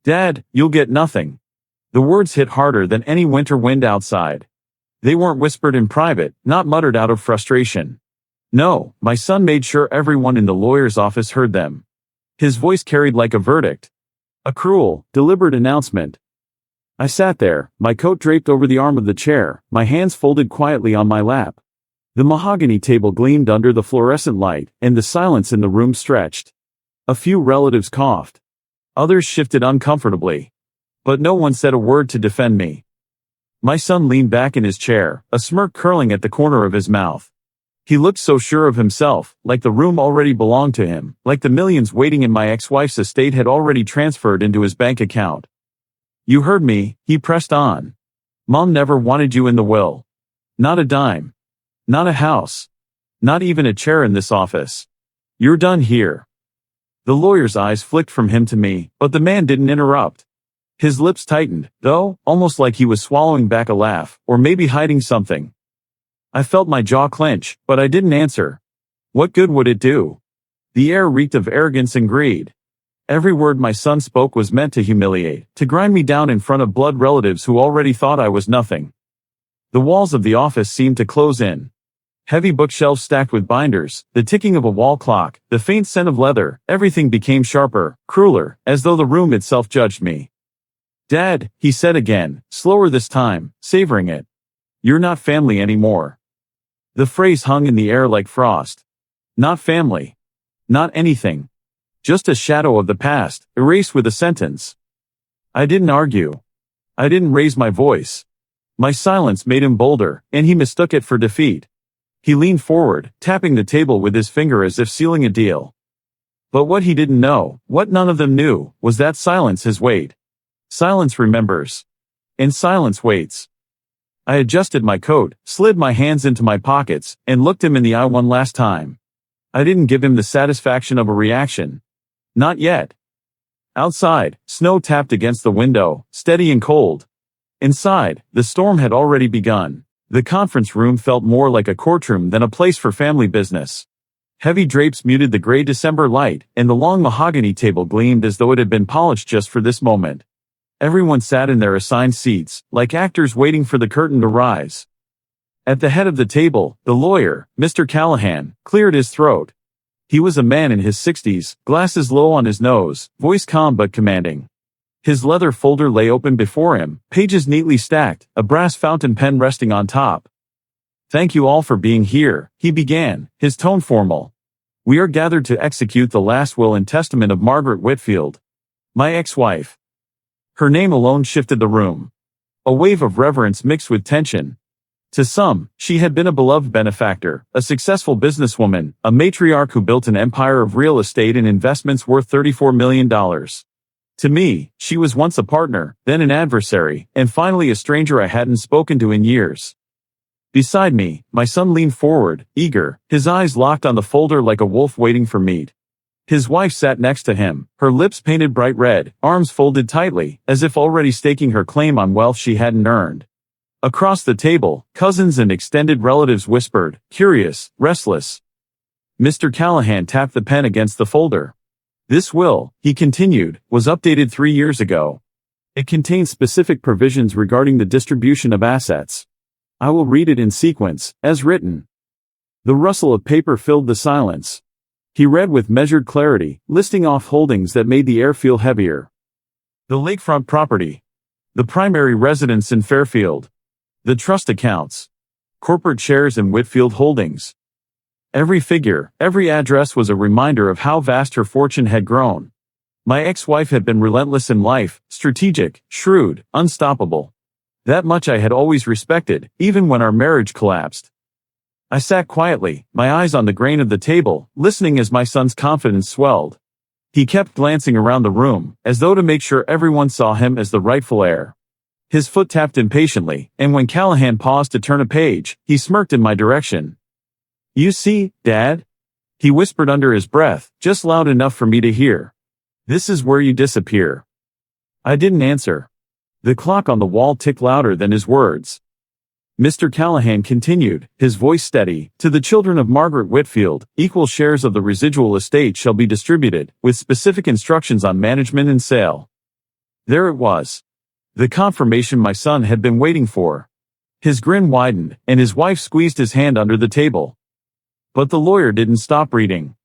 Dad, you'll get nothing. The words hit harder than any winter wind outside. They weren't whispered in private, not muttered out of frustration. No, my son made sure everyone in the lawyer's office heard them. His voice carried like a verdict. A cruel, deliberate announcement. I sat there, my coat draped over the arm of the chair, my hands folded quietly on my lap. The mahogany table gleamed under the fluorescent light, and the silence in the room stretched. A few relatives coughed. Others shifted uncomfortably. But no one said a word to defend me. My son leaned back in his chair, a smirk curling at the corner of his mouth. He looked so sure of himself, like the room already belonged to him, like the millions waiting in my ex-wife's estate had already transferred into his bank account. You heard me, he pressed on. Mom never wanted you in the will. Not a dime. Not a house. Not even a chair in this office. You're done here. The lawyer's eyes flicked from him to me, but the man didn't interrupt. His lips tightened, though, almost like he was swallowing back a laugh, or maybe hiding something. I felt my jaw clench, but I didn't answer. What good would it do? The air reeked of arrogance and greed. Every word my son spoke was meant to humiliate, to grind me down in front of blood relatives who already thought I was nothing. The walls of the office seemed to close in. Heavy bookshelves stacked with binders, the ticking of a wall clock, the faint scent of leather, everything became sharper, crueler, as though the room itself judged me. Dad, he said again, slower this time, savoring it. You're not family anymore. The phrase hung in the air like frost. Not family. Not anything. Just a shadow of the past, erased with a sentence. I didn't argue. I didn't raise my voice. My silence made him bolder, and he mistook it for defeat. He leaned forward, tapping the table with his finger as if sealing a deal. But what he didn't know, what none of them knew, was that silence has weight. Silence remembers. And silence waits. I adjusted my coat, slid my hands into my pockets, and looked him in the eye one last time. I didn't give him the satisfaction of a reaction. Not yet. Outside, snow tapped against the window, steady and cold. Inside, the storm had already begun. The conference room felt more like a courtroom than a place for family business. Heavy drapes muted the gray December light, and the long mahogany table gleamed as though it had been polished just for this moment. Everyone sat in their assigned seats, like actors waiting for the curtain to rise. At the head of the table, the lawyer, Mr. Callahan, cleared his throat. He was a man in his 60s, glasses low on his nose, voice calm but commanding. His leather folder lay open before him, pages neatly stacked, a brass fountain pen resting on top. Thank you all for being here, he began, his tone formal. We are gathered to execute the last will and testament of Margaret Whitfield. My ex-wife. Her name alone shifted the room. A wave of reverence mixed with tension. To some, she had been a beloved benefactor, a successful businesswoman, a matriarch who built an empire of real estate and investments worth $34 million. To me, she was once a partner, then an adversary, and finally a stranger I hadn't spoken to in years. Beside me, my son leaned forward, eager, his eyes locked on the folder like a wolf waiting for meat. His wife sat next to him, her lips painted bright red, arms folded tightly, as if already staking her claim on wealth she hadn't earned. Across the table, cousins and extended relatives whispered, curious, restless. Mr. Callahan tapped the pen against the folder. This will, he continued, was updated 3 years ago. It contains specific provisions regarding the distribution of assets. I will read it in sequence, as written. The rustle of paper filled the silence. He read with measured clarity, listing off holdings that made the air feel heavier. The lakefront property. The primary residence in Fairfield. The trust accounts. Corporate shares in Whitfield Holdings. Every figure, every address was a reminder of how vast her fortune had grown. My ex-wife had been relentless in life, strategic, shrewd, unstoppable. That much I had always respected, even when our marriage collapsed. I sat quietly, my eyes on the grain of the table, listening as my son's confidence swelled. He kept glancing around the room, as though to make sure everyone saw him as the rightful heir. His foot tapped impatiently, and when Callahan paused to turn a page, he smirked in my direction. You see, Dad? He whispered under his breath, just loud enough for me to hear. This is where you disappear. I didn't answer. The clock on the wall ticked louder than his words. Mr. Callahan continued, his voice steady, to the children of Margaret Whitfield, equal shares of the residual estate shall be distributed, with specific instructions on management and sale. There it was. The confirmation my son had been waiting for. His grin widened, and his wife squeezed his hand under the table. But the lawyer didn't stop reading.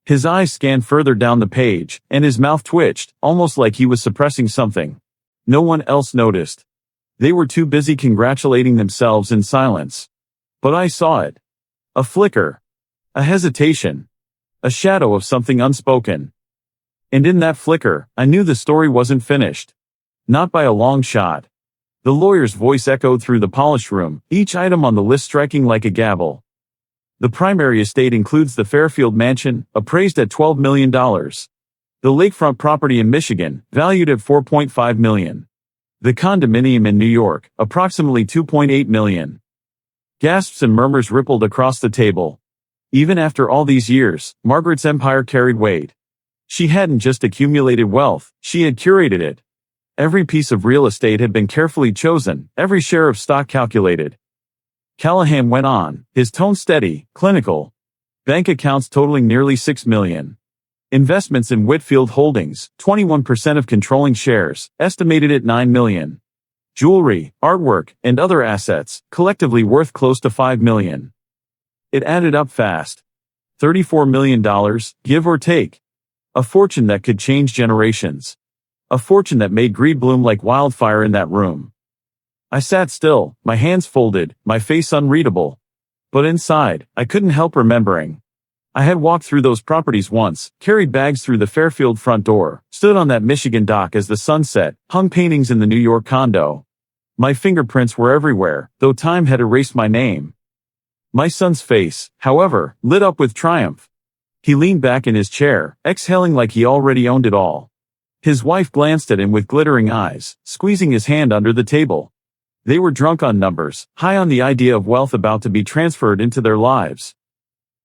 His eyes scanned further down the page, and his mouth twitched, almost like he was suppressing something. No one else noticed. They were too busy congratulating themselves in silence. But I saw it. A flicker. A hesitation. A shadow of something unspoken. And in that flicker, I knew the story wasn't finished. Not by a long shot. The lawyer's voice echoed through the polished room, each item on the list striking like a gavel. The primary estate includes the Fairfield mansion, appraised at $12 million. The lakefront property in Michigan, valued at $4.5 million. The condominium in New York, approximately $2.8 million. Gasps and murmurs rippled across the table. Even after all these years, Margaret's empire carried weight. She hadn't just accumulated wealth, she had curated it. Every piece of real estate had been carefully chosen, every share of stock calculated. Callahan went on, his tone steady, clinical. Bank accounts totaling nearly $6 million. Investments in Whitfield Holdings, 21% of controlling shares, estimated at $9 million. Jewelry, artwork, and other assets, collectively worth close to $5 million. It added up fast. $34 million, give or take. A fortune that could change generations. A fortune that made greed bloom like wildfire in that room. I sat still, my hands folded, my face unreadable. But inside, I couldn't help remembering. I had walked through those properties once, carried bags through the Fairfield front door, stood on that Michigan dock as the sun set, hung paintings in the New York condo. My fingerprints were everywhere, though time had erased my name. My son's face, however, lit up with triumph. He leaned back in his chair, exhaling like he already owned it all. His wife glanced at him with glittering eyes, squeezing his hand under the table. They were drunk on numbers, high on the idea of wealth about to be transferred into their lives.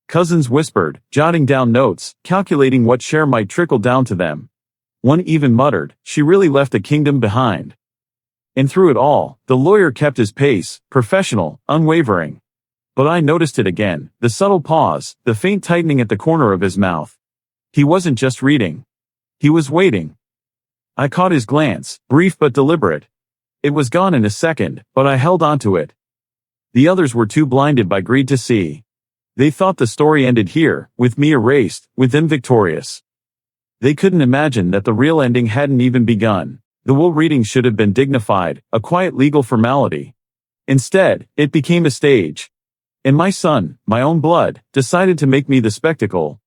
Cousins whispered, jotting down notes, calculating what share might trickle down to them. One even muttered, she really left a kingdom behind. And through it all, the lawyer kept his pace, professional, unwavering. But I noticed it again, the subtle pause, the faint tightening at the corner of his mouth. He wasn't just reading. He was waiting. I caught his glance, brief but deliberate. It was gone in a second, but I held onto it. The others were too blinded by greed to see. They thought the story ended here, with me erased, with them victorious. They couldn't imagine that the real ending hadn't even begun. The will reading should have been dignified, a quiet legal formality. Instead, it became a stage. And my son, my own blood, decided to make me the spectacle.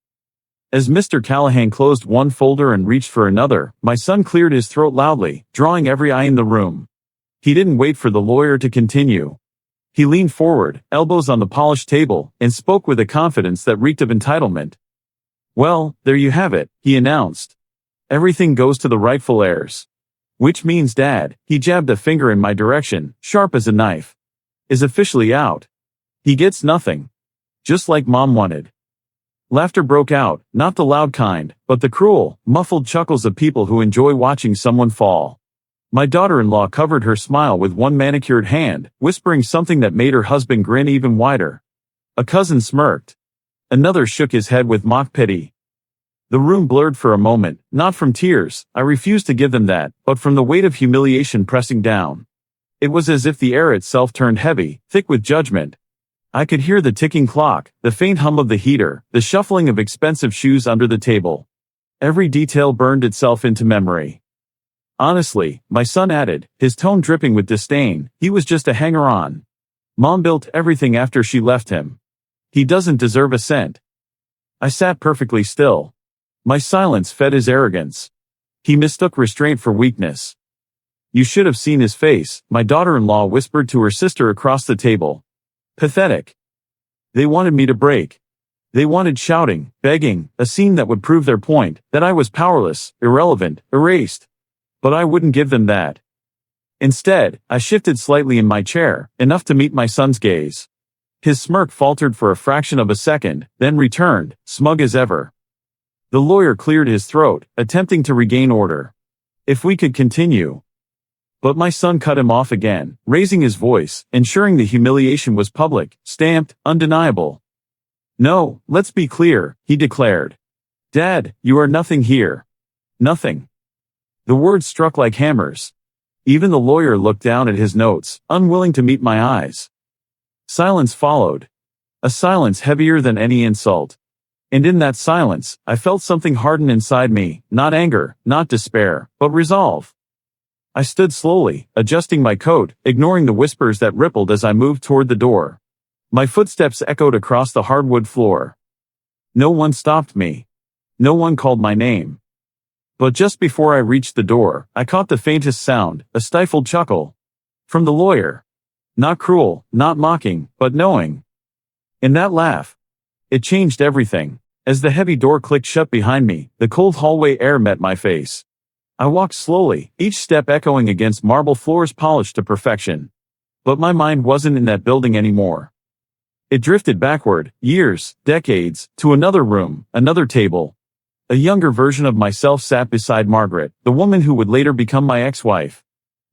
As Mr. Callahan closed one folder and reached for another, my son cleared his throat loudly, drawing every eye in the room. He didn't wait for the lawyer to continue. He leaned forward, elbows on the polished table, and spoke with a confidence that reeked of entitlement. Well, there you have it, he announced. Everything goes to the rightful heirs. Which means Dad, he jabbed a finger in my direction, sharp as a knife, is officially out. He gets nothing. Just like Mom wanted. Laughter broke out, not the loud kind, but the cruel, muffled chuckles of people who enjoy watching someone fall. My daughter-in-law covered her smile with one manicured hand, whispering something that made her husband grin even wider. A cousin smirked. Another shook his head with mock pity. The room blurred for a moment, not from tears, I refused to give them that, but from the weight of humiliation pressing down. It was as if the air itself turned heavy, thick with judgment. I could hear the ticking clock, the faint hum of the heater, the shuffling of expensive shoes under the table. Every detail burned itself into memory. Honestly, my son added, his tone dripping with disdain, he was just a hanger-on. Mom built everything after she left him. He doesn't deserve a cent. I sat perfectly still. My silence fed his arrogance. He mistook restraint for weakness. You should have seen his face, my daughter-in-law whispered to her sister across the table. Pathetic. They wanted me to break. They wanted shouting, begging, a scene that would prove their point, that I was powerless, irrelevant, erased. But I wouldn't give them that. Instead, I shifted slightly in my chair, enough to meet my son's gaze. His smirk faltered for a fraction of a second, then returned, smug as ever. The lawyer cleared his throat, attempting to regain order. If we could continue. But my son cut him off again, raising his voice, ensuring the humiliation was public, stamped, undeniable. No, let's be clear, he declared. Dad, you are nothing here. Nothing. The words struck like hammers. Even the lawyer looked down at his notes, unwilling to meet my eyes. Silence followed. A silence heavier than any insult. And in that silence, I felt something harden inside me, not anger, not despair, but resolve. I stood slowly, adjusting my coat, ignoring the whispers that rippled as I moved toward the door. My footsteps echoed across the hardwood floor. No one stopped me. No one called my name. But just before I reached the door, I caught the faintest sound, a stifled chuckle. From the lawyer. Not cruel, not mocking, but knowing. In that laugh, it changed everything. As the heavy door clicked shut behind me, the cold hallway air met my face. I walked slowly, each step echoing against marble floors polished to perfection. But my mind wasn't in that building anymore. It drifted backward, years, decades, to another room, another table. A younger version of myself sat beside Margaret, the woman who would later become my ex-wife.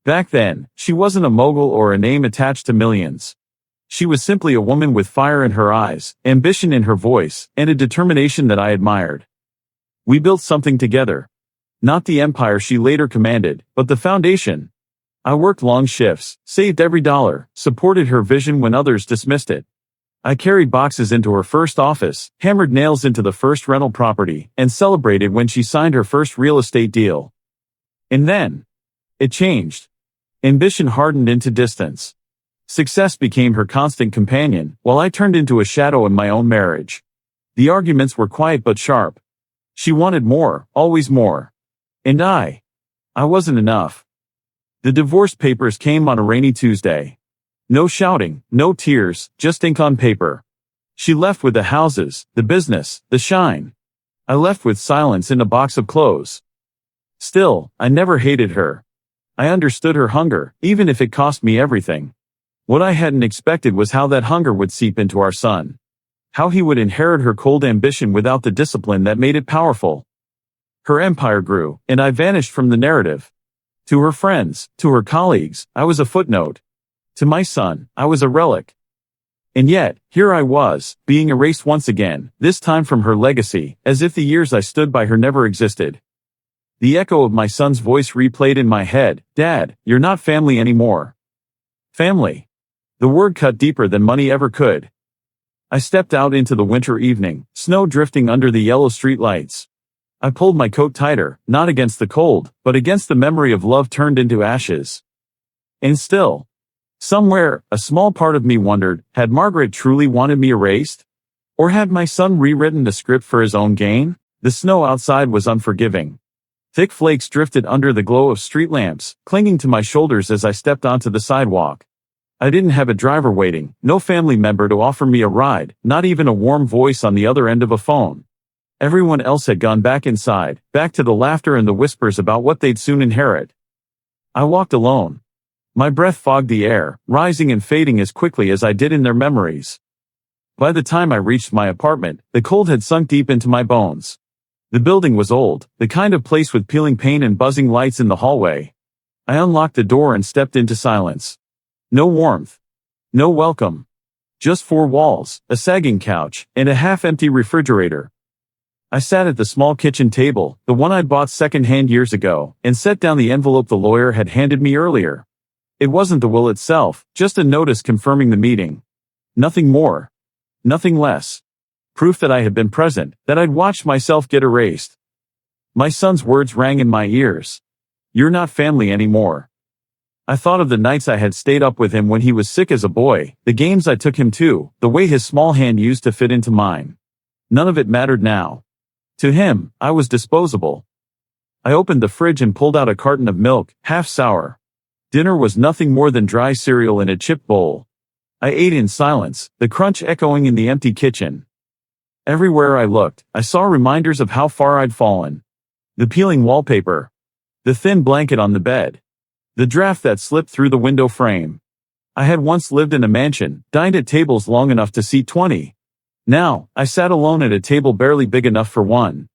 Back then, she wasn't a mogul or a name attached to millions. She was simply a woman with fire in her eyes, ambition in her voice, and a determination that I admired. We built something together. Not the empire she later commanded, but the foundation. I worked long shifts, saved every dollar, supported her vision when others dismissed it. I carried boxes into her first office, hammered nails into the first rental property, and celebrated when she signed her first real estate deal. And then, it changed. Ambition hardened into distance. Success became her constant companion, while I turned into a shadow in my own marriage. The arguments were quiet but sharp. She wanted more, always more. And I wasn't enough. The divorce papers came on a rainy Tuesday. No shouting, no tears, just ink on paper. She left with the houses, the business, the shine. I left with silence in a box of clothes. Still, I never hated her. I understood her hunger, even if it cost me everything. What I hadn't expected was how that hunger would seep into our son. How he would inherit her cold ambition without the discipline that made it powerful. Her empire grew, and I vanished from the narrative. To her friends, to her colleagues, I was a footnote. To my son, I was a relic. And yet, here I was, being erased once again, this time from her legacy, as if the years I stood by her never existed. The echo of my son's voice replayed in my head, "Dad, you're not family anymore." Family. The word cut deeper than money ever could. I stepped out into the winter evening, snow drifting under the yellow street lights. I pulled my coat tighter, not against the cold, but against the memory of love turned into ashes. And still, somewhere, a small part of me wondered, had Margaret truly wanted me erased? Or had my son rewritten the script for his own gain? The snow outside was unforgiving. Thick flakes drifted under the glow of street lamps, clinging to my shoulders as I stepped onto the sidewalk. I didn't have a driver waiting, no family member to offer me a ride, not even a warm voice on the other end of a phone. Everyone else had gone back inside, back to the laughter and the whispers about what they'd soon inherit. I walked alone. My breath fogged the air, rising and fading as quickly as I did in their memories. By the time I reached my apartment, the cold had sunk deep into my bones. The building was old, the kind of place with peeling paint and buzzing lights in the hallway. I unlocked the door and stepped into silence. No warmth. No welcome. Just four walls, a sagging couch, and a half-empty refrigerator. I sat at the small kitchen table, the one I'd bought second-hand years ago, and set down the envelope the lawyer had handed me earlier. It wasn't the will itself, just a notice confirming the meeting. Nothing more. Nothing less. Proof that I had been present, that I'd watched myself get erased. My son's words rang in my ears. "You're not family anymore." I thought of the nights I had stayed up with him when he was sick as a boy, the games I took him to, the way his small hand used to fit into mine. None of it mattered now. To him, I was disposable. I opened the fridge and pulled out a carton of milk, half sour. Dinner was nothing more than dry cereal in a chipped bowl. I ate in silence, the crunch echoing in the empty kitchen. Everywhere I looked, I saw reminders of how far I'd fallen. The peeling wallpaper. The thin blanket on the bed. The draft that slipped through the window frame. I had once lived in a mansion, dined at tables long enough to seat 20. Now, I sat alone at a table barely big enough for one.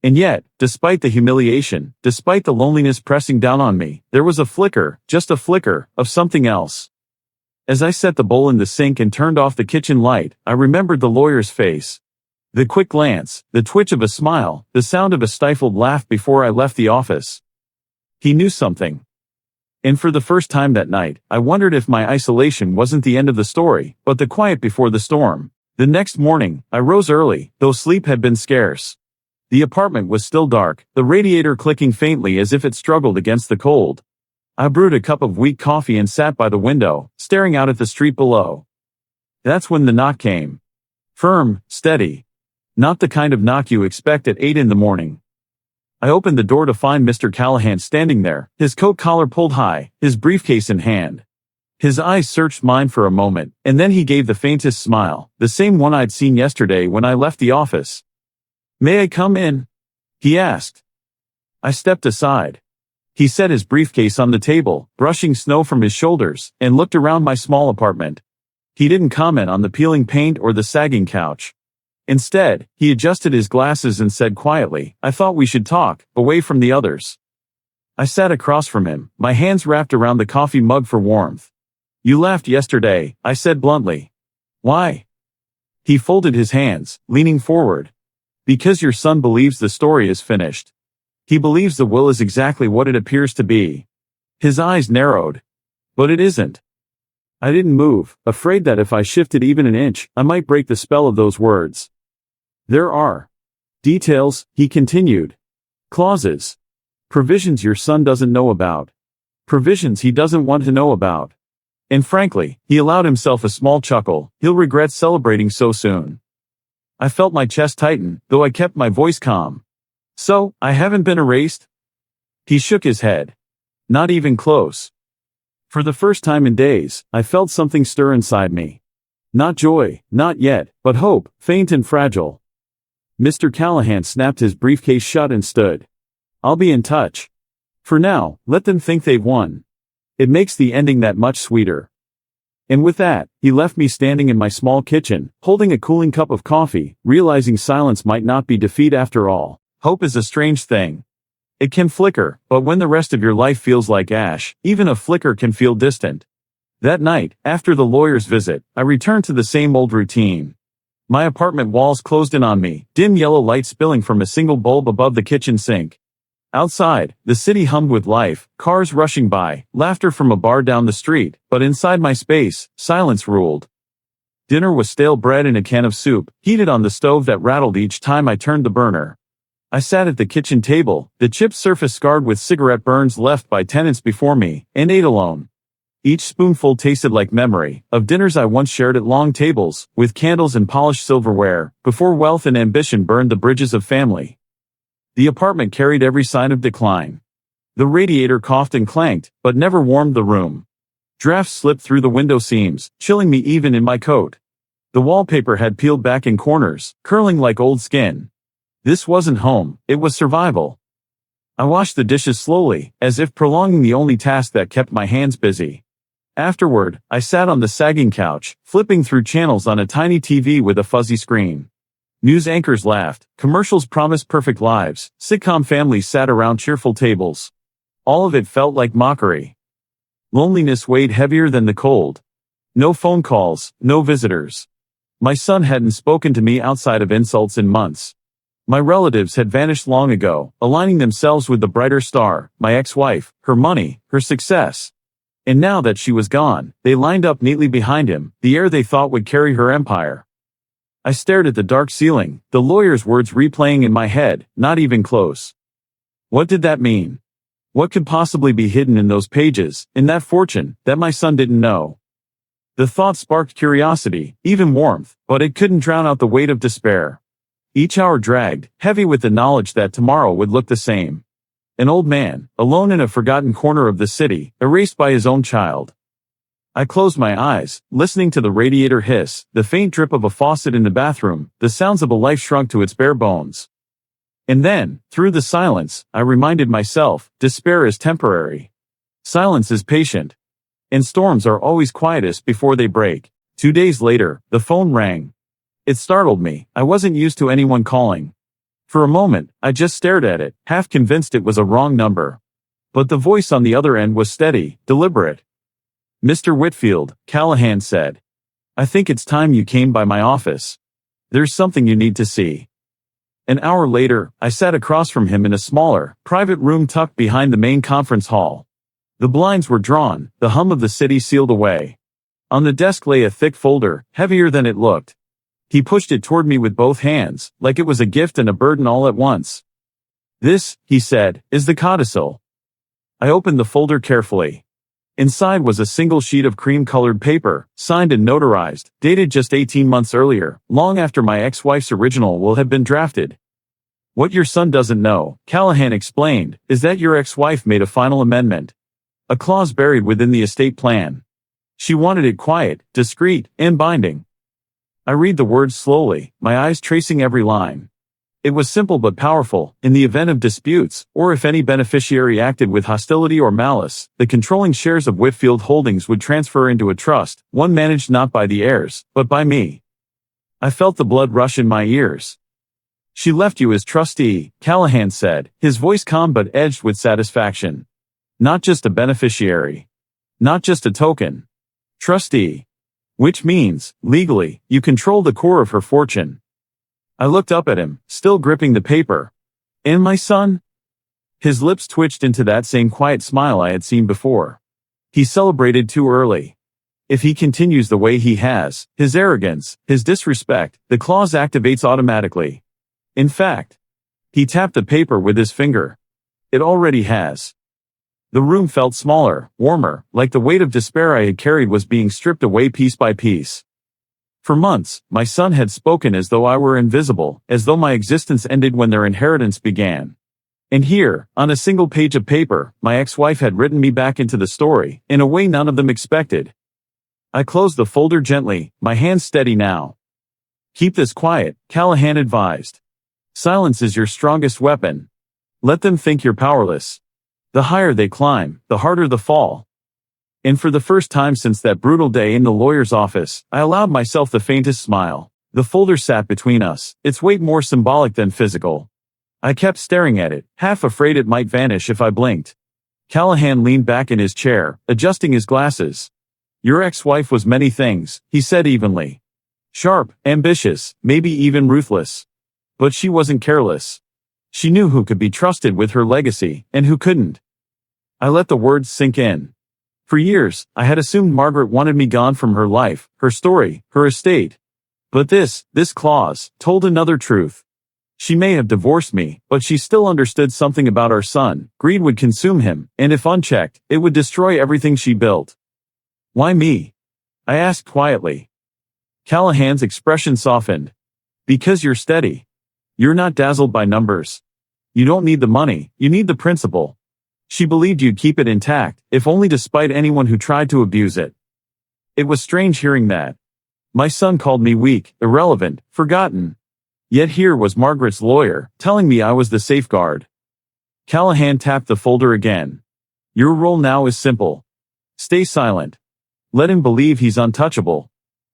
And yet, despite the humiliation, despite the loneliness pressing down on me, there was a flicker, just a flicker, of something else. As I set the bowl in the sink and turned off the kitchen light, I remembered the lawyer's face. The quick glance, the twitch of a smile, the sound of a stifled laugh before I left the office. He knew something. And for the first time that night, I wondered if my isolation wasn't the end of the story, but the quiet before the storm. The next morning, I rose early, though sleep had been scarce. The apartment was still dark, the radiator clicking faintly as if it struggled against the cold. I brewed a cup of weak coffee and sat by the window, staring out at the street below. That's when the knock came. Firm, steady. Not the kind of knock you expect at 8 in the morning. I opened the door to find Mr. Callahan standing there, his coat collar pulled high, his briefcase in hand. His eyes searched mine for a moment, and then he gave the faintest smile, the same one I'd seen yesterday when I left the office. "May I come in?" he asked. I stepped aside. He set his briefcase on the table, brushing snow from his shoulders, and looked around my small apartment. He didn't comment on the peeling paint or the sagging couch. Instead, he adjusted his glasses and said quietly, "I thought we should talk, away from the others." I sat across from him, my hands wrapped around the coffee mug for warmth. "You laughed yesterday," I said bluntly. "Why?" He folded his hands, leaning forward. "Because your son believes the story is finished. He believes the will is exactly what it appears to be." His eyes narrowed. "But it isn't." I didn't move, afraid that if I shifted even an inch, I might break the spell of those words. "There are details," he continued. "Clauses. Provisions your son doesn't know about. Provisions he doesn't want to know about." And frankly, he allowed himself a small chuckle. "He'll regret celebrating so soon." I felt my chest tighten, though I kept my voice calm. "So, I haven't been erased?" He shook his head. "Not even close." For the first time in days, I felt something stir inside me. Not joy, not yet, but hope, faint and fragile. Mr. Callahan snapped his briefcase shut and stood. "I'll be in touch. For now, let them think they've won. It makes the ending that much sweeter." And with that, he left me standing in my small kitchen, holding a cooling cup of coffee, realizing silence might not be defeat after all. Hope is a strange thing. It can flicker, but when the rest of your life feels like ash, even a flicker can feel distant. That night, after the lawyer's visit, I returned to the same old routine. My apartment walls closed in on me, dim yellow light spilling from a single bulb above the kitchen sink. Outside, the city hummed with life, cars rushing by, laughter from a bar down the street, but inside my space, silence ruled. Dinner was stale bread in a can of soup, heated on the stove that rattled each time I turned the burner. I sat at the kitchen table, the chipped surface scarred with cigarette burns left by tenants before me, and ate alone. Each spoonful tasted like memory, of dinners I once shared at long tables, with candles and polished silverware, before wealth and ambition burned the bridges of family. The apartment carried every sign of decline. The radiator coughed and clanked, but never warmed the room. Drafts slipped through the window seams, chilling me even in my coat. The wallpaper had peeled back in corners, curling like old skin. This wasn't home, it was survival. I washed the dishes slowly, as if prolonging the only task that kept my hands busy. Afterward, I sat on the sagging couch, flipping through channels on a tiny TV with a fuzzy screen. News anchors laughed, commercials promised perfect lives, sitcom families sat around cheerful tables. All of it felt like mockery. Loneliness weighed heavier than the cold. No phone calls, no visitors. My son hadn't spoken to me outside of insults in months. My relatives had vanished long ago, aligning themselves with the brighter star, my ex-wife, her money, her success. And now that she was gone, they lined up neatly behind him, the heir they thought would carry her empire. I stared at the dark ceiling, the lawyer's words replaying in my head, not even close. What did that mean? What could possibly be hidden in those pages, in that fortune, that my son didn't know? The thought sparked curiosity, even warmth, but it couldn't drown out the weight of despair. Each hour dragged, heavy with the knowledge that tomorrow would look the same. An old man, alone in a forgotten corner of the city, erased by his own child. I closed my eyes, listening to the radiator hiss, the faint drip of a faucet in the bathroom, the sounds of a life shrunk to its bare bones. And then, through the silence, I reminded myself, despair is temporary. Silence is patient. And storms are always quietest before they break. 2 days later, the phone rang. It startled me, I wasn't used to anyone calling. For a moment, I just stared at it, half convinced it was a wrong number. But the voice on the other end was steady, deliberate. "Mr. Whitfield," Callahan said. "I think it's time you came by my office. There's something you need to see." An hour later, I sat across from him in a smaller, private room tucked behind the main conference hall. The blinds were drawn, the hum of the city sealed away. On the desk lay a thick folder, heavier than it looked. He pushed it toward me with both hands, like it was a gift and a burden all at once. "This," he said, "is the codicil." I opened the folder carefully. Inside was a single sheet of cream-colored paper, signed and notarized, dated just 18 months earlier, long after my ex-wife's original will had been drafted. "What your son doesn't know," Callahan explained, "is that your ex-wife made a final amendment. A clause buried within the estate plan. She wanted it quiet, discreet, and binding." I read the words slowly, my eyes tracing every line. It was simple but powerful. In the event of disputes, or if any beneficiary acted with hostility or malice, the controlling shares of Whitfield Holdings would transfer into a trust, one managed not by the heirs, but by me. I felt the blood rush in my ears. "She left you as trustee," Callahan said, his voice calm but edged with satisfaction. "Not just a beneficiary. Not just a token. Trustee. Which means, legally, you control the core of her fortune." I looked up at him, still gripping the paper. "And my son?" His lips twitched into that same quiet smile I had seen before. He celebrated too early. If he continues the way he has, his arrogance, his disrespect, the clause activates automatically. In fact, he tapped the paper with his finger. It already has. The room felt smaller, warmer, like the weight of despair I had carried was being stripped away piece by piece. For months, my son had spoken as though I were invisible, as though my existence ended when their inheritance began. And here, on a single page of paper, my ex-wife had written me back into the story, in a way none of them expected. I closed the folder gently, my hands steady now. "Keep this quiet," Callahan advised. "Silence is your strongest weapon. Let them think you're powerless. The higher they climb, the harder the fall." And for the first time since that brutal day in the lawyer's office, I allowed myself the faintest smile. The folder sat between us, its weight more symbolic than physical. I kept staring at it, half afraid it might vanish if I blinked. Callahan leaned back in his chair, adjusting his glasses. "Your ex-wife was many things," he said evenly. "Sharp, ambitious, maybe even ruthless. But she wasn't careless. She knew who could be trusted with her legacy, and who couldn't." I let the words sink in. For years, I had assumed Margaret wanted me gone from her life, her story, her estate. But this clause, told another truth. She may have divorced me, but she still understood something about our son. Greed would consume him, and if unchecked, it would destroy everything she built. "Why me?" I asked quietly. Callahan's expression softened. "Because you're steady. You're not dazzled by numbers. You don't need the money, you need the principle. She believed you'd keep it intact, if only to spite anyone who tried to abuse it." It was strange hearing that. My son called me weak, irrelevant, forgotten. Yet here was Margaret's lawyer, telling me I was the safeguard. Callahan tapped the folder again. "Your role now is simple. Stay silent. Let him believe he's untouchable.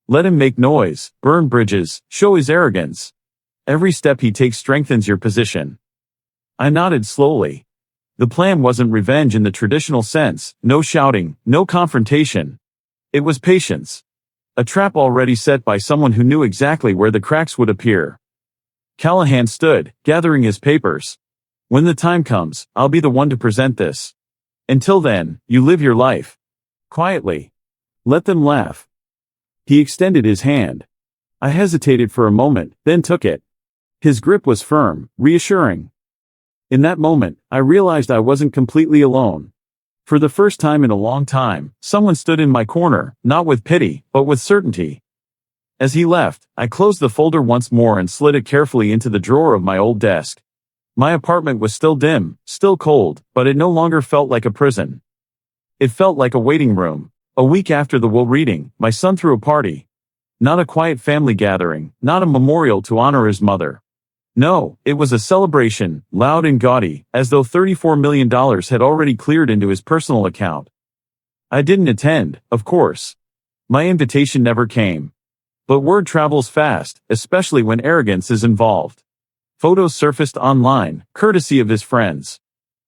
Let him make noise, burn bridges, show his arrogance. Every step he takes strengthens your position." I nodded slowly. The plan wasn't revenge in the traditional sense, no shouting, no confrontation. It was patience. A trap already set by someone who knew exactly where the cracks would appear. Callahan stood, gathering his papers. "When the time comes, I'll be the one to present this. Until then, you live your life. Quietly. Let them laugh." He extended his hand. I hesitated for a moment, then took it. His grip was firm, reassuring. In that moment, I realized I wasn't completely alone. For the first time in a long time, someone stood in my corner, not with pity, but with certainty. As he left, I closed the folder once more and slid it carefully into the drawer of my old desk. My apartment was still dim, still cold, but it no longer felt like a prison. It felt like a waiting room. A week after the will reading, my son threw a party. Not a quiet family gathering, not a memorial to honor his mother. No, it was a celebration, loud and gaudy, as though $34 million had already cleared into his personal account. I didn't attend, of course. My invitation never came. But word travels fast, especially when arrogance is involved. Photos surfaced online, courtesy of his friends.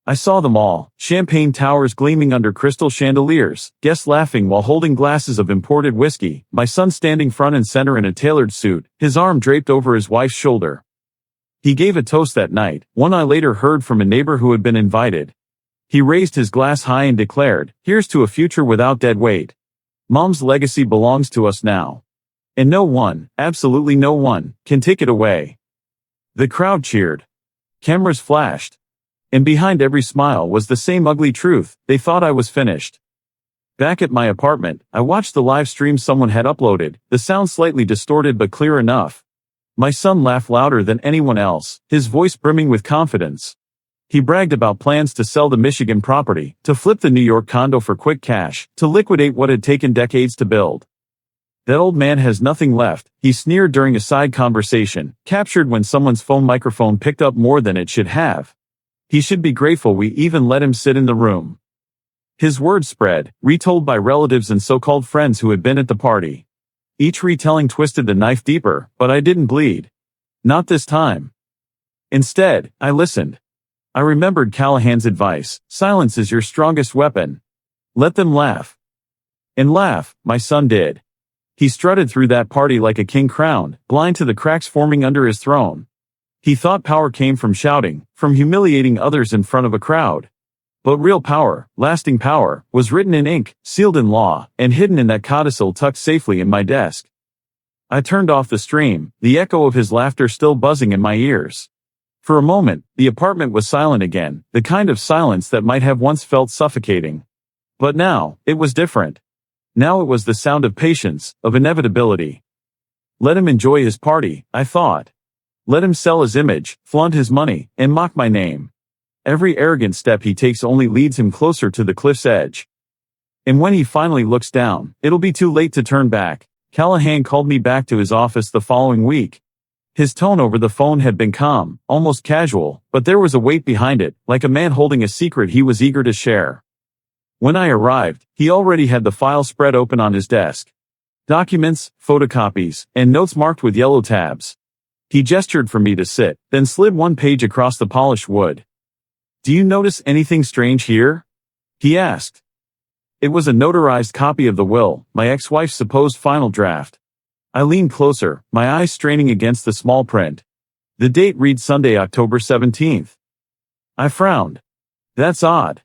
I saw them all, champagne towers gleaming under crystal chandeliers, guests laughing while holding glasses of imported whiskey, my son standing front and center in a tailored suit, his arm draped over his wife's shoulder. He gave a toast that night, one I later heard from a neighbor who had been invited. He raised his glass high and declared, "Here's to a future without dead weight. Mom's legacy belongs to us now. And no one, absolutely no one, can take it away." The crowd cheered. Cameras flashed. And behind every smile was the same ugly truth: they thought I was finished. Back at my apartment, I watched the live stream someone had uploaded, the sound slightly distorted but clear enough. My son laughed louder than anyone else, his voice brimming with confidence. He bragged about plans to sell the Michigan property, to flip the New York condo for quick cash, to liquidate what had taken decades to build. "That old man has nothing left," he sneered during a side conversation, captured when someone's phone microphone picked up more than it should have. "He should be grateful we even let him sit in the room." His words spread, retold by relatives and so-called friends who had been at the party. Each retelling twisted the knife deeper, but I didn't bleed. Not this time. Instead, I listened. I remembered Callahan's advice: silence is your strongest weapon. Let them laugh. And laugh, my son did. He strutted through that party like a king crowned, blind to the cracks forming under his throne. He thought power came from shouting, from humiliating others in front of a crowd. But real power, lasting power, was written in ink, sealed in law, and hidden in that codicil tucked safely in my desk. I turned off the stream, the echo of his laughter still buzzing in my ears. For a moment, the apartment was silent again, the kind of silence that might have once felt suffocating. But now, it was different. Now it was the sound of patience, of inevitability. Let him enjoy his party, I thought. Let him sell his image, flaunt his money, and mock my name. Every arrogant step he takes only leads him closer to the cliff's edge. And when he finally looks down, it'll be too late to turn back. Callahan called me back to his office the following week. His tone over the phone had been calm, almost casual, but there was a weight behind it, like a man holding a secret he was eager to share. When I arrived, he already had the file spread open on his desk. Documents, photocopies, and notes marked with yellow tabs. He gestured for me to sit, then slid one page across the polished wood. "Do you notice anything strange here?" he asked. It was a notarized copy of the will, my ex-wife's supposed final draft. I leaned closer, my eyes straining against the small print. The date reads Sunday, October 17th. I frowned. "That's odd."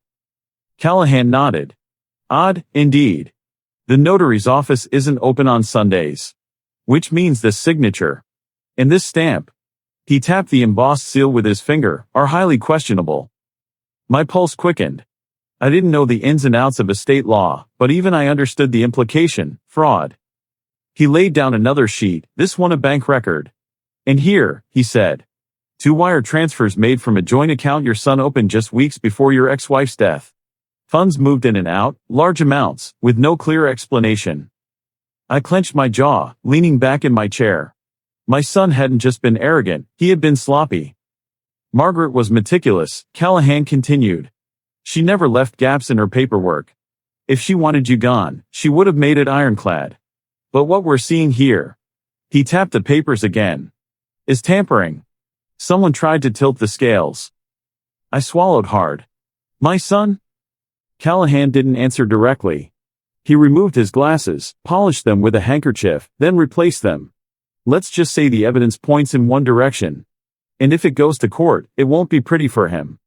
Callahan nodded. "Odd, indeed. The notary's office isn't open on Sundays. Which means this signature and this stamp," he tapped the embossed seal with his finger, "are highly questionable." My pulse quickened. I didn't know the ins and outs of estate law, but even I understood the implication: fraud. He laid down another sheet, this one a bank record. "And here," he said, "2 wire transfers made from a joint account your son opened just weeks before your ex-wife's death. Funds moved in and out, large amounts, with no clear explanation." I clenched my jaw, leaning back in my chair. My son hadn't just been arrogant, he had been sloppy. "Margaret was meticulous," Callahan continued. "She never left gaps in her paperwork. If she wanted you gone, she would have made it ironclad. But what we're seeing here," he tapped the papers again, "is tampering. Someone tried to tilt the scales." I swallowed hard. "My son?" Callahan didn't answer directly. He removed his glasses, polished them with a handkerchief, then replaced them. "Let's just say the evidence points in one direction. And if it goes to court, it won't be pretty for him."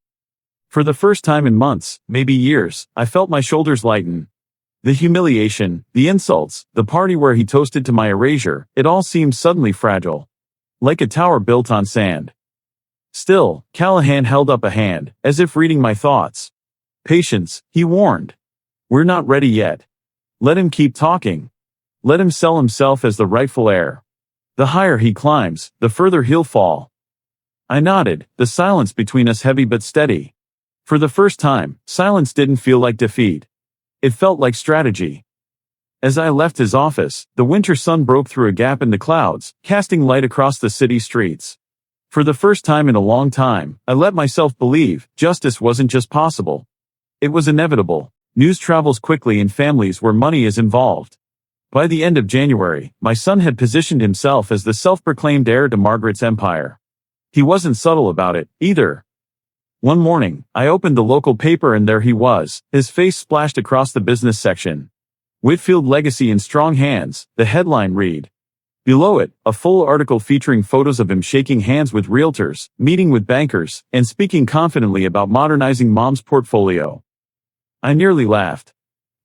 For the first time in months, maybe years, I felt my shoulders lighten. The humiliation, the insults, the party where he toasted to my erasure, it all seemed suddenly fragile. Like a tower built on sand. Still, Callahan held up a hand, as if reading my thoughts. "Patience," he warned. "We're not ready yet. Let him keep talking. Let him sell himself as the rightful heir. The higher he climbs, the further he'll fall." I nodded, the silence between us heavy but steady. For the first time, silence didn't feel like defeat. It felt like strategy. As I left his office, the winter sun broke through a gap in the clouds, casting light across the city streets. For the first time in a long time, I let myself believe justice wasn't just possible. It was inevitable. News travels quickly in families where money is involved. By the end of January, my son had positioned himself as the self-proclaimed heir to Margaret's empire. He wasn't subtle about it, either. One morning, I opened the local paper and there he was, his face splashed across the business section. "Whitfield legacy in strong hands," the headline read. Below it, a full article featuring photos of him shaking hands with realtors, meeting with bankers, and speaking confidently about modernizing Mom's portfolio. I nearly laughed.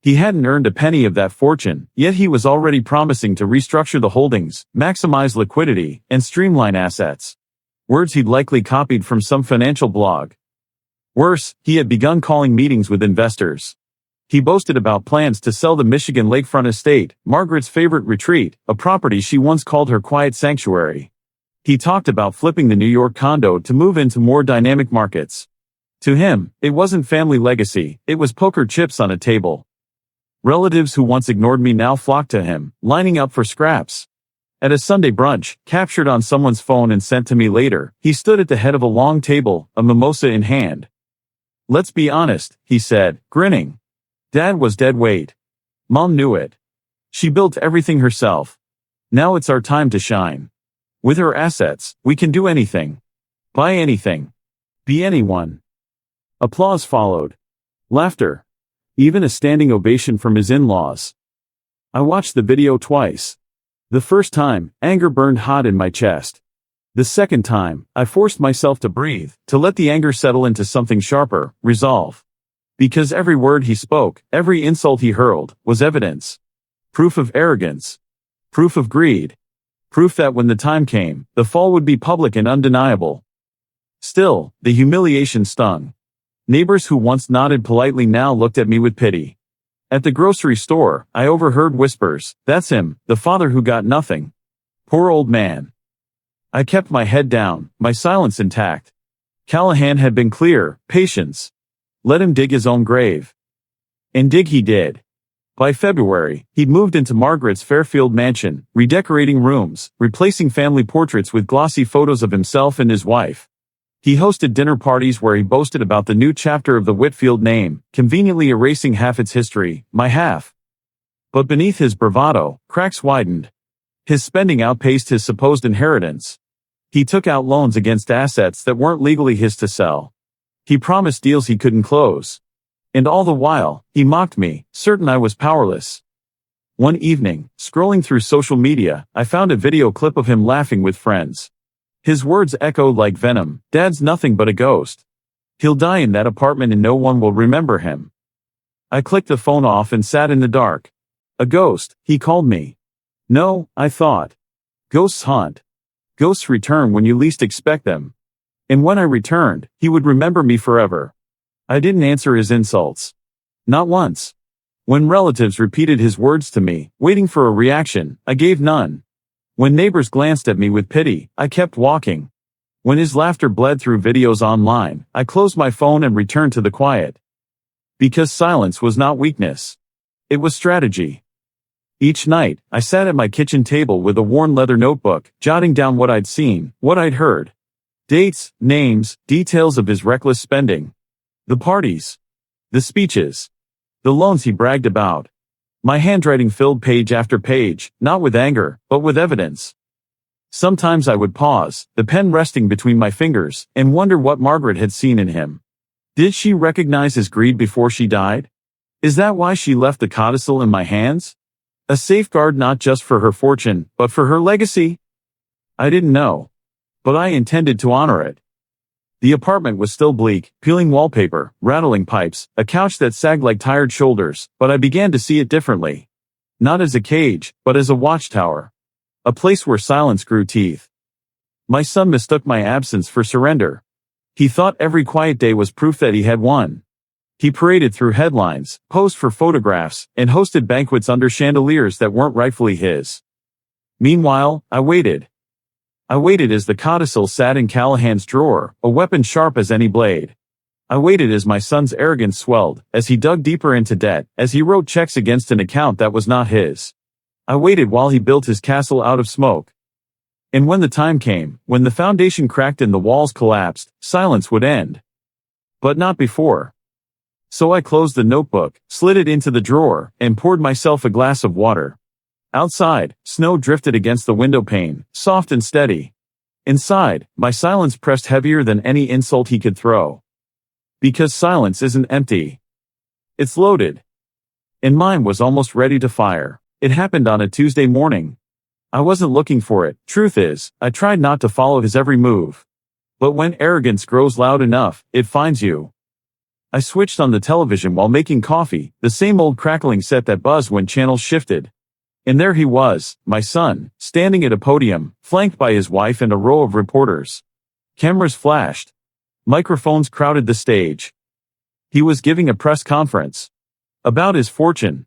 He hadn't earned a penny of that fortune, yet he was already promising to restructure the holdings, maximize liquidity, and streamline assets. Words he'd likely copied from some financial blog. Worse, he had begun calling meetings with investors. He boasted about plans to sell the Michigan lakefront estate, Margaret's favorite retreat, a property she once called her quiet sanctuary. He talked about flipping the New York condo to move into more dynamic markets. To him, it wasn't family legacy, it was poker chips on a table. Relatives who once ignored me now flocked to him, lining up for scraps. At a Sunday brunch, captured on someone's phone and sent to me later, he stood at the head of a long table, a mimosa in hand. "Let's be honest," he said, grinning. "Dad was dead weight. Mom knew it. She built everything herself. Now it's our time to shine. With her assets, we can do anything. Buy anything. Be anyone." Applause followed. Laughter. Even a standing ovation from his in-laws. I watched the video twice. The first time, anger burned hot in my chest. The second time, I forced myself to breathe, to let the anger settle into something sharper, resolve. Because every word he spoke, every insult he hurled, was evidence. Proof of arrogance. Proof of greed. Proof that when the time came, the fall would be public and undeniable. Still, the humiliation stung. Neighbors who once nodded politely now looked at me with pity. At the grocery store, I overheard whispers, "That's him, the father who got nothing. Poor old man." I kept my head down, my silence intact. Callahan had been clear, patience. Let him dig his own grave. And dig he did. By February, he'd moved into Margaret's Fairfield mansion, redecorating rooms, replacing family portraits with glossy photos of himself and his wife. He hosted dinner parties where he boasted about the new chapter of the Whitfield name, conveniently erasing half its history, my half. But beneath his bravado, cracks widened. His spending outpaced his supposed inheritance. He took out loans against assets that weren't legally his to sell. He promised deals he couldn't close. And all the while, he mocked me, certain I was powerless. One evening, scrolling through social media, I found a video clip of him laughing with friends. His words echoed like venom, "Dad's nothing but a ghost. He'll die in that apartment and no one will remember him." I clicked the phone off and sat in the dark. A ghost, he called me. No, I thought. Ghosts haunt. Ghosts return when you least expect them. And when I returned, he would remember me forever. I didn't answer his insults. Not once. When relatives repeated his words to me, waiting for a reaction, I gave none. When neighbors glanced at me with pity, I kept walking. When his laughter bled through videos online, I closed my phone and returned to the quiet. Because silence was not weakness. It was strategy. Each night, I sat at my kitchen table with a worn leather notebook, jotting down what I'd seen, what I'd heard. Dates, names, details of his reckless spending. The parties. The speeches. The loans he bragged about. My handwriting filled page after page, not with anger, but with evidence. Sometimes I would pause, the pen resting between my fingers, and wonder what Margaret had seen in him. Did she recognize his greed before she died? Is that why she left the codicil in my hands? A safeguard not just for her fortune, but for her legacy? I didn't know. But I intended to honor it. The apartment was still bleak, peeling wallpaper, rattling pipes, a couch that sagged like tired shoulders, but I began to see it differently. Not as a cage, but as a watchtower. A place where silence grew teeth. My son mistook my absence for surrender. He thought every quiet day was proof that he had won. He paraded through headlines, posed for photographs, and hosted banquets under chandeliers that weren't rightfully his. Meanwhile, I waited. I waited as the codicil sat in Callahan's drawer, a weapon sharp as any blade. I waited as my son's arrogance swelled, as he dug deeper into debt, as he wrote checks against an account that was not his. I waited while he built his castle out of smoke. And when the time came, when the foundation cracked and the walls collapsed, silence would end. But not before. So I closed the notebook, slid it into the drawer, and poured myself a glass of water. Outside, snow drifted against the window pane, soft and steady. Inside, my silence pressed heavier than any insult he could throw. Because silence isn't empty. It's loaded. And mine was almost ready to fire. It happened on a Tuesday morning. I wasn't looking for it. Truth is, I tried not to follow his every move. But when arrogance grows loud enough, it finds you. I switched on the television while making coffee, the same old crackling set that buzzed when channels shifted. And there he was, my son, standing at a podium, flanked by his wife and a row of reporters. Cameras flashed. Microphones crowded the stage. He was giving a press conference about his fortune.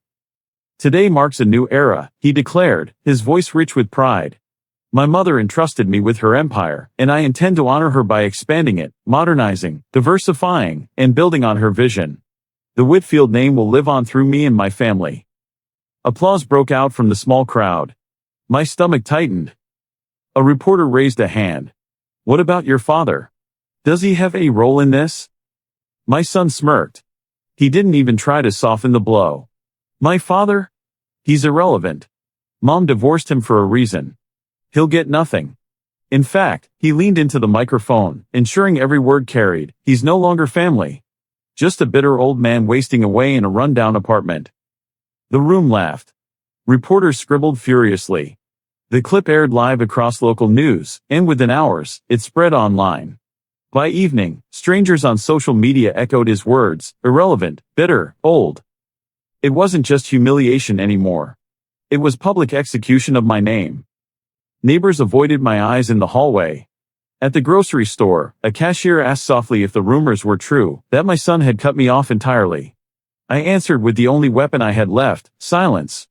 Today marks a new era, he declared, his voice rich with pride. My mother entrusted me with her empire, and I intend to honor her by expanding it, modernizing, diversifying, and building on her vision. The Whitfield name will live on through me and my family. Applause broke out from the small crowd. My stomach tightened. A reporter raised a hand. What about your father? Does he have any role in this? My son smirked. He didn't even try to soften the blow. My father? He's irrelevant. Mom divorced him for a reason. He'll get nothing. In fact, he leaned into the microphone, ensuring every word carried. He's no longer family. Just a bitter old man wasting away in a rundown apartment. The room laughed. Reporters scribbled furiously. The clip aired live across local news, and within hours, it spread online. By evening, strangers on social media echoed his words, irrelevant, bitter, old. It wasn't just humiliation anymore. It was public execution of my name. Neighbors avoided my eyes in the hallway. At the grocery store, a cashier asked softly if the rumors were true, that my son had cut me off entirely. I answered with the only weapon I had left, silence.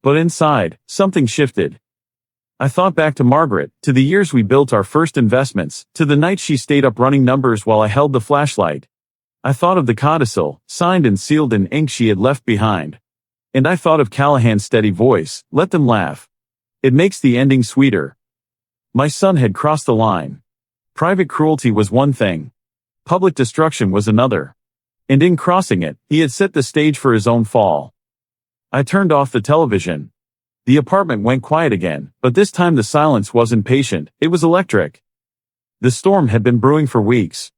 But inside, something shifted. I thought back to Margaret, to the years we built our first investments, to the night she stayed up running numbers while I held the flashlight. I thought of the codicil, signed and sealed in ink she had left behind. And I thought of Callahan's steady voice, let them laugh. It makes the ending sweeter. My son had crossed the line. Private cruelty was one thing. Public destruction was another. And in crossing it, he had set the stage for his own fall. I turned off the television. The apartment went quiet again, but this time the silence wasn't patient, it was electric. The storm had been brewing for weeks.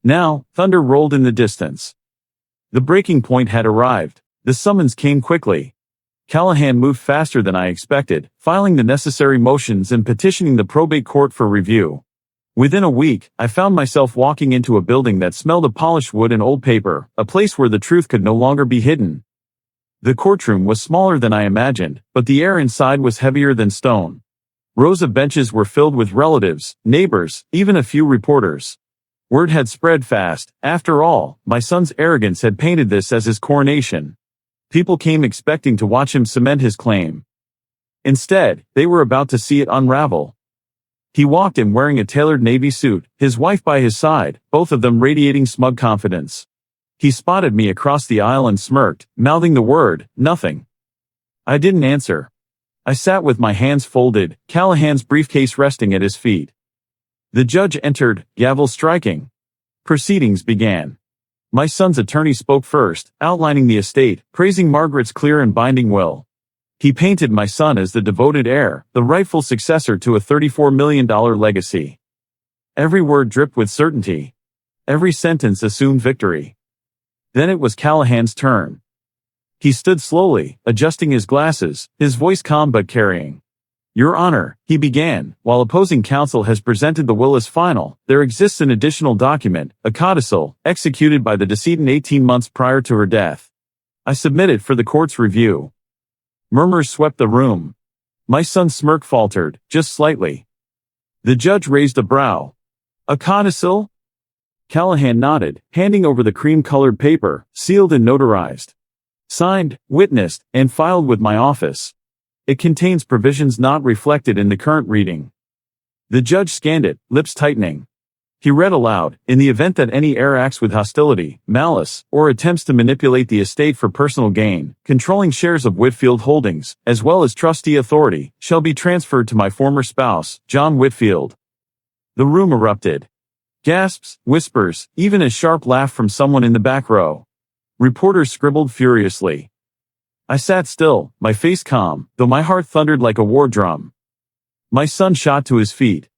Now, thunder rolled in the distance. The breaking point had arrived. The summons came quickly. Callahan moved faster than I expected, filing the necessary motions and petitioning the probate court for review. Within a week, I found myself walking into a building that smelled of polished wood and old paper, a place where the truth could no longer be hidden. The courtroom was smaller than I imagined, but the air inside was heavier than stone. Rows of benches were filled with relatives, neighbors, even a few reporters. Word had spread fast. After all, my son's arrogance had painted this as his coronation. People came expecting to watch him cement his claim. Instead, they were about to see it unravel. He walked in wearing a tailored navy suit, his wife by his side, both of them radiating smug confidence. He spotted me across the aisle and smirked, mouthing the word, nothing. I didn't answer. I sat with my hands folded, Callahan's briefcase resting at his feet. The judge entered, gavel striking. Proceedings began. My son's attorney spoke first, outlining the estate, praising Margaret's clear and binding will. He painted my son as the devoted heir, the rightful successor to a $34 million legacy. Every word dripped with certainty. Every sentence assumed victory. Then it was Callahan's turn. He stood slowly, adjusting his glasses, his voice calm but carrying. Your Honor, he began, while opposing counsel has presented the will as final, there exists an additional document, a codicil, executed by the decedent 18 months prior to her death. I submit it for the court's review. Murmurs swept the room. My son's smirk faltered, just slightly. The judge raised a brow. A codicil? Callahan nodded, handing over the cream-colored paper, sealed and notarized. Signed, witnessed, and filed with my office. It contains provisions not reflected in the current reading. The judge scanned it, lips tightening. He read aloud, in the event that any heir acts with hostility, malice, or attempts to manipulate the estate for personal gain, controlling shares of Whitfield Holdings, as well as trustee authority, shall be transferred to my former spouse, John Whitfield. The room erupted. Gasps, whispers, even a sharp laugh from someone in the back row. Reporters scribbled furiously. I sat still, my face calm, though my heart thundered like a war drum. My son shot to his feet.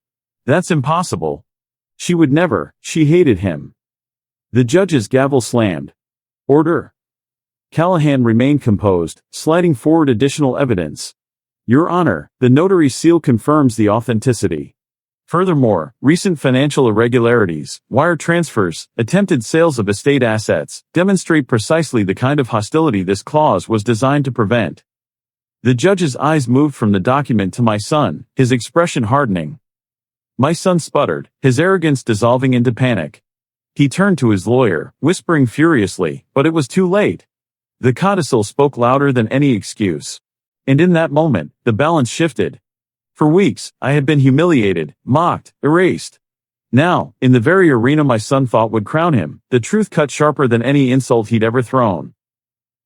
That's impossible. She would never, she hated him. The judge's gavel slammed. Order. Callahan remained composed, sliding forward additional evidence. Your Honor, the notary's seal confirms the authenticity. Furthermore, recent financial irregularities, wire transfers, attempted sales of estate assets, demonstrate precisely the kind of hostility this clause was designed to prevent. The judge's eyes moved from the document to my son, his expression hardening. My son sputtered, his arrogance dissolving into panic. He turned to his lawyer, whispering furiously, but it was too late. The codicil spoke louder than any excuse. And in that moment, the balance shifted. For weeks, I had been humiliated, mocked, erased. Now, in the very arena my son thought would crown him, the truth cut sharper than any insult he'd ever thrown.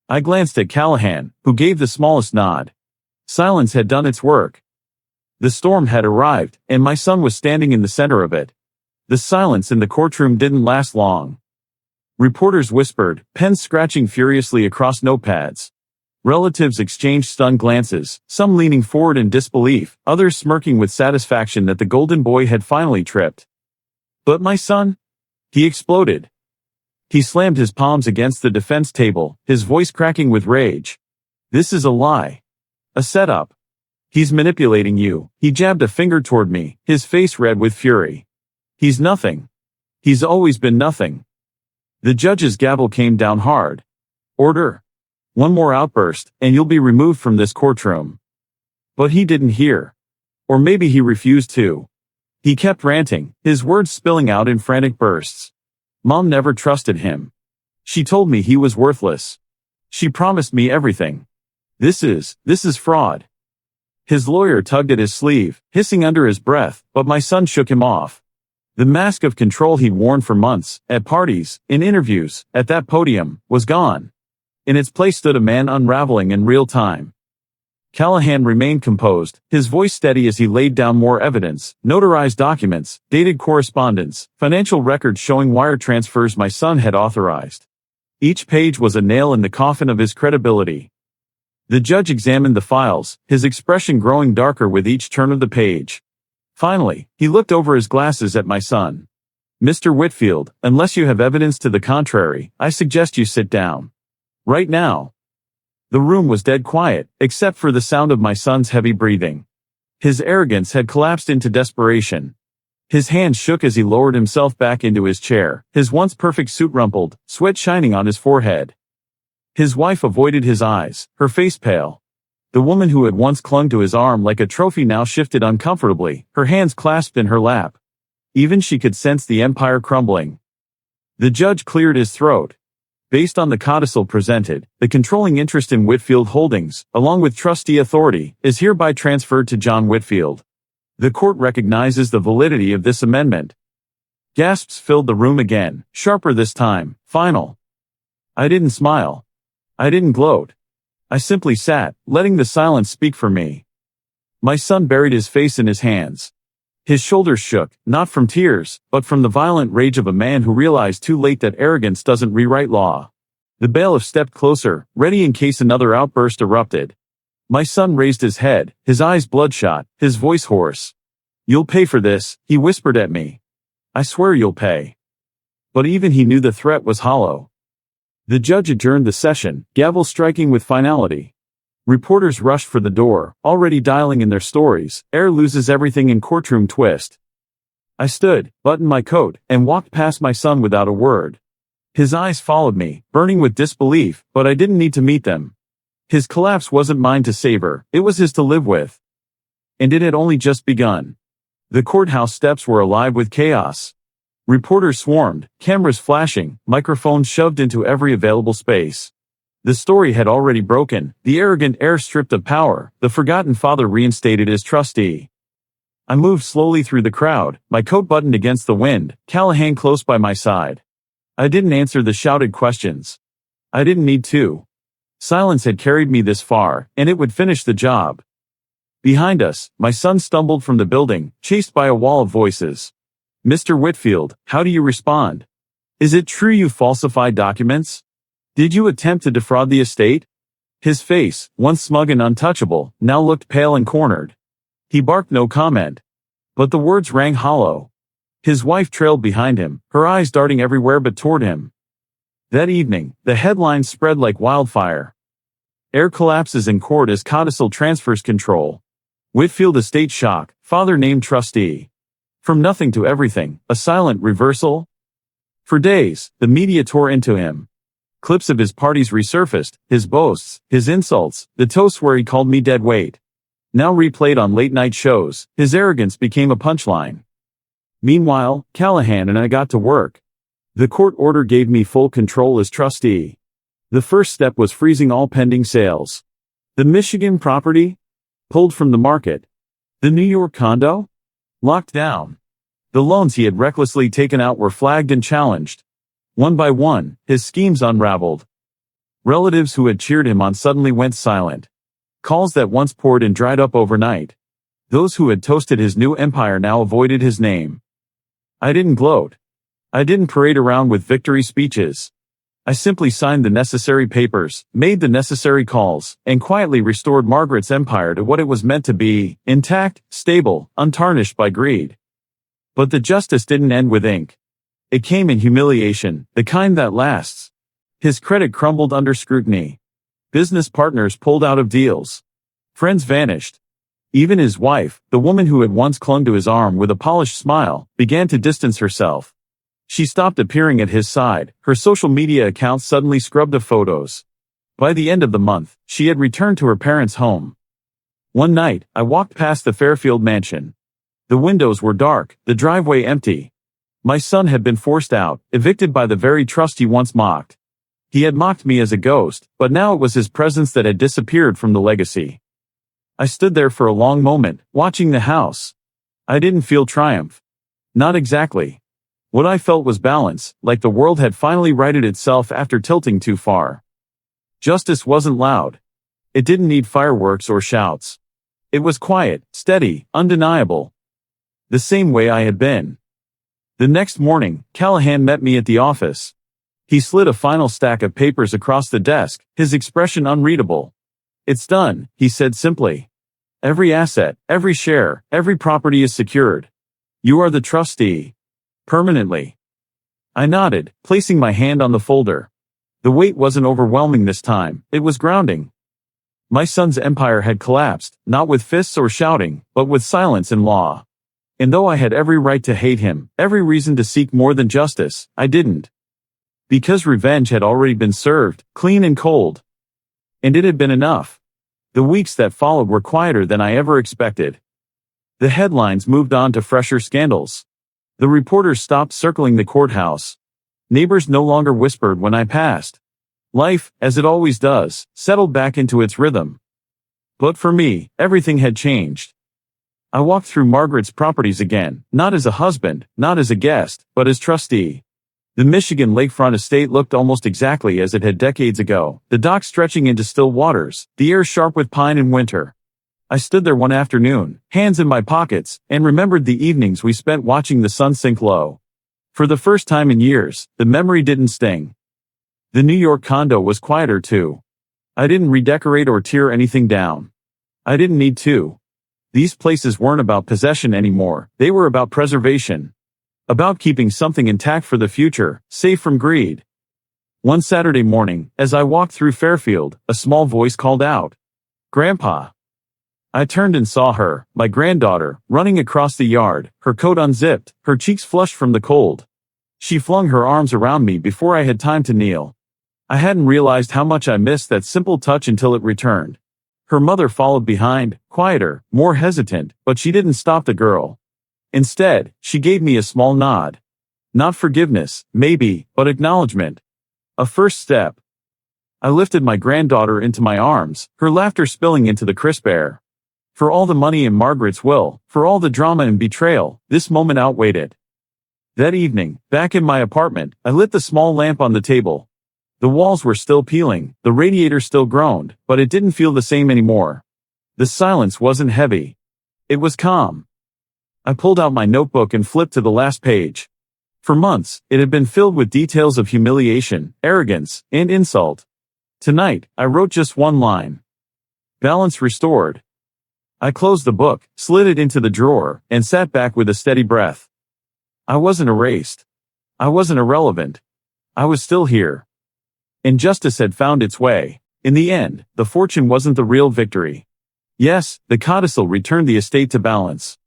I glanced at Callahan, who gave the smallest nod. Silence had done its work. The storm had arrived, and my son was standing in the center of it. The silence in the courtroom didn't last long. Reporters whispered, pens scratching furiously across notepads. Relatives exchanged stunned glances, some leaning forward in disbelief, others smirking with satisfaction that the golden boy had finally tripped. But my son? He exploded. He slammed his palms against the defense table, his voice cracking with rage. This is a lie. A setup. He's manipulating you. He jabbed a finger toward me, his face red with fury. He's nothing. He's always been nothing. The judge's gavel came down hard. Order. One more outburst, and you'll be removed from this courtroom. But he didn't hear. Or maybe he refused to. He kept ranting, his words spilling out in frantic bursts. Mom never trusted him. She told me he was worthless. She promised me everything. This is fraud. His lawyer tugged at his sleeve, hissing under his breath, but my son shook him off. The mask of control he'd worn for months, at parties, in interviews, at that podium, was gone. In its place stood a man unraveling in real time. Callahan remained composed, his voice steady as he laid down more evidence, notarized documents, dated correspondence, financial records showing wire transfers my son had authorized. Each page was a nail in the coffin of his credibility. The judge examined the files, his expression growing darker with each turn of the page. Finally, he looked over his glasses at my son. Mr. Whitfield, unless you have evidence to the contrary, I suggest you sit down. Right now. The room was dead quiet, except for the sound of my son's heavy breathing. His arrogance had collapsed into desperation. His hands shook as he lowered himself back into his chair, his once perfect suit rumpled, sweat shining on his forehead. His wife avoided his eyes, her face pale. The woman who had once clung to his arm like a trophy now shifted uncomfortably, her hands clasped in her lap. Even she could sense the empire crumbling. The judge cleared his throat. Based on the codicil presented, the controlling interest in Whitfield Holdings, along with trustee authority, is hereby transferred to John Whitfield. The court recognizes the validity of this amendment. Gasps filled the room again, sharper this time, final. I didn't smile. I didn't gloat. I simply sat, letting the silence speak for me. My son buried his face in his hands. His shoulders shook, not from tears, but from the violent rage of a man who realized too late that arrogance doesn't rewrite law. The bailiff stepped closer, ready in case another outburst erupted. My son raised his head, his eyes bloodshot, his voice hoarse. You'll pay for this, he whispered at me. I swear you'll pay. But even he knew the threat was hollow. The judge adjourned the session, gavel striking with finality. Reporters rushed for the door, already dialing in their stories. Air loses everything in courtroom twist. I stood, buttoned my coat, and walked past my son without a word. His eyes followed me, burning with disbelief, but I didn't need to meet them. His collapse wasn't mine to savor, it was his to live with. And it had only just begun. The courthouse steps were alive with chaos. Reporters swarmed, cameras flashing, microphones shoved into every available space. The story had already broken, the arrogant heir stripped of power, the forgotten father reinstated as trustee. I moved slowly through the crowd, my coat buttoned against the wind, Callahan close by my side. I didn't answer the shouted questions. I didn't need to. Silence had carried me this far, and it would finish the job. Behind us, my son stumbled from the building, chased by a wall of voices. Mr. Whitfield, how do you respond? Is it true you falsified documents? Did you attempt to defraud the estate? His face, once smug and untouchable, now looked pale and cornered. He barked no comment. But the words rang hollow. His wife trailed behind him, her eyes darting everywhere but toward him. That evening, the headlines spread like wildfire. Heir collapses in court as codicil transfers control. Whitfield estate shock, father named trustee. From nothing to everything, a silent reversal? For days, the media tore into him. Clips of his parties resurfaced, his boasts, his insults, the toasts where he called me dead weight. Now replayed on late-night shows, his arrogance became a punchline. Meanwhile, Callahan and I got to work. The court order gave me full control as trustee. The first step was freezing all pending sales. The Michigan property? Pulled from the market. The New York condo? Locked down. The loans he had recklessly taken out were flagged and challenged. One by one, his schemes unraveled. Relatives who had cheered him on suddenly went silent. Calls that once poured in dried up overnight. Those who had toasted his new empire now avoided his name. I didn't gloat. I didn't parade around with victory speeches. I simply signed the necessary papers, made the necessary calls, and quietly restored Margaret's empire to what it was meant to be, intact, stable, untarnished by greed. But the justice didn't end with ink. It came in humiliation, the kind that lasts. His credit crumbled under scrutiny. Business partners pulled out of deals. Friends vanished. Even his wife, the woman who had once clung to his arm with a polished smile, began to distance herself. She stopped appearing at his side, her social media accounts suddenly scrubbed of photos. By the end of the month, she had returned to her parents' home. One night, I walked past the Fairfield mansion. The windows were dark, the driveway empty. My son had been forced out, evicted by the very trust he once mocked. He had mocked me as a ghost, but now it was his presence that had disappeared from the legacy. I stood there for a long moment, watching the house. I didn't feel triumph. Not exactly. What I felt was balance, like the world had finally righted itself after tilting too far. Justice wasn't loud. It didn't need fireworks or shouts. It was quiet, steady, undeniable. The same way I had been. The next morning, Callahan met me at the office. He slid a final stack of papers across the desk, his expression unreadable. "It's done," he said simply. "Every asset, every share, every property is secured. You are the trustee. Permanently." I nodded, placing my hand on the folder. The weight wasn't overwhelming this time, it was grounding. My son's empire had collapsed, not with fists or shouting, but with silence and law. And though I had every right to hate him, every reason to seek more than justice, I didn't. Because revenge had already been served, clean and cold. And it had been enough. The weeks that followed were quieter than I ever expected. The headlines moved on to fresher scandals. The reporters stopped circling the courthouse. Neighbors no longer whispered when I passed. Life, as it always does, settled back into its rhythm. But for me, everything had changed. I walked through Margaret's properties again, not as a husband, not as a guest, but as trustee. The Michigan lakefront estate looked almost exactly as it had decades ago, the dock stretching into still waters, the air sharp with pine and winter. I stood there one afternoon, hands in my pockets, and remembered the evenings we spent watching the sun sink low. For the first time in years, the memory didn't sting. The New York condo was quieter too. I didn't redecorate or tear anything down. I didn't need to. These places weren't about possession anymore, they were about preservation. About keeping something intact for the future, safe from greed. One Saturday morning, as I walked through Fairfield, a small voice called out, "Grandpa." I turned and saw her, my granddaughter, running across the yard, her coat unzipped, her cheeks flushed from the cold. She flung her arms around me before I had time to kneel. I hadn't realized how much I missed that simple touch until it returned. Her mother followed behind, quieter, more hesitant, but she didn't stop the girl. Instead, she gave me a small nod. Not forgiveness, maybe, but acknowledgement. A first step. I lifted my granddaughter into my arms, her laughter spilling into the crisp air. For all the money in Margaret's will, for all the drama and betrayal, this moment outweighed it. That evening, back in my apartment, I lit the small lamp on the table. The walls were still peeling, the radiator still groaned, but it didn't feel the same anymore. The silence wasn't heavy. It was calm. I pulled out my notebook and flipped to the last page. For months, it had been filled with details of humiliation, arrogance, and insult. Tonight, I wrote just one line. Balance restored. I closed the book, slid it into the drawer, and sat back with a steady breath. I wasn't erased. I wasn't irrelevant. I was still here. And justice had found its way. In the end, the fortune wasn't the real victory. Yes, the codicil returned the estate to balance.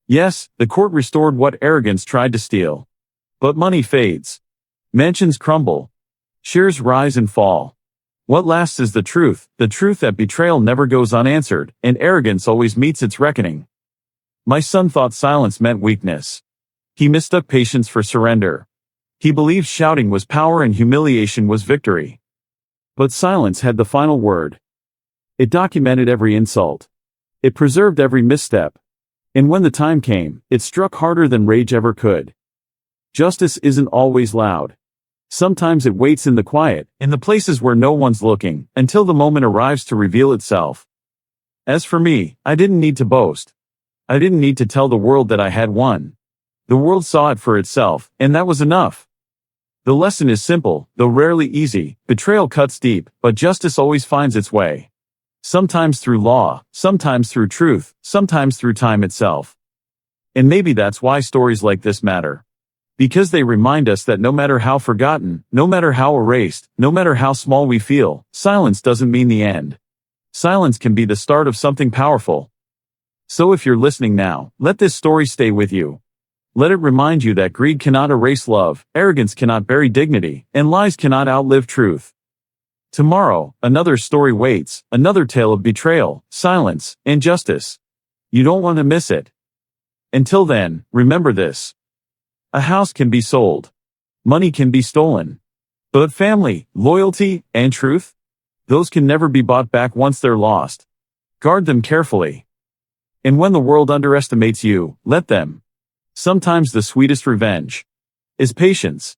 Yes, the court restored what arrogance tried to steal. But money fades. Mansions crumble. Shares rise and fall. What lasts is the truth that betrayal never goes unanswered, and arrogance always meets its reckoning. My son thought silence meant weakness. He mistook patience for surrender. He believed shouting was power and humiliation was victory. But silence had the final word. It documented every insult. It preserved every misstep. And when the time came, it struck harder than rage ever could. Justice isn't always loud. Sometimes it waits in the quiet, in the places where no one's looking, until the moment arrives to reveal itself. As for me, I didn't need to boast. I didn't need to tell the world that I had won. The world saw it for itself, and that was enough. The lesson is simple, though rarely easy. Betrayal cuts deep, but justice always finds its way. Sometimes through law, sometimes through truth, sometimes through time itself. And maybe that's why stories like this matter. Because they remind us that no matter how forgotten, no matter how erased, no matter how small we feel, silence doesn't mean the end. Silence can be the start of something powerful. So if you're listening now, let this story stay with you. Let it remind you that greed cannot erase love, arrogance cannot bury dignity, and lies cannot outlive truth. Tomorrow, another story waits, another tale of betrayal, silence, and justice. You don't want to miss it. Until then, remember this. A house can be sold. Money can be stolen. But family, loyalty, and truth? Those can never be bought back once they're lost. Guard them carefully. And when the world underestimates you, let them. Sometimes the sweetest revenge is patience.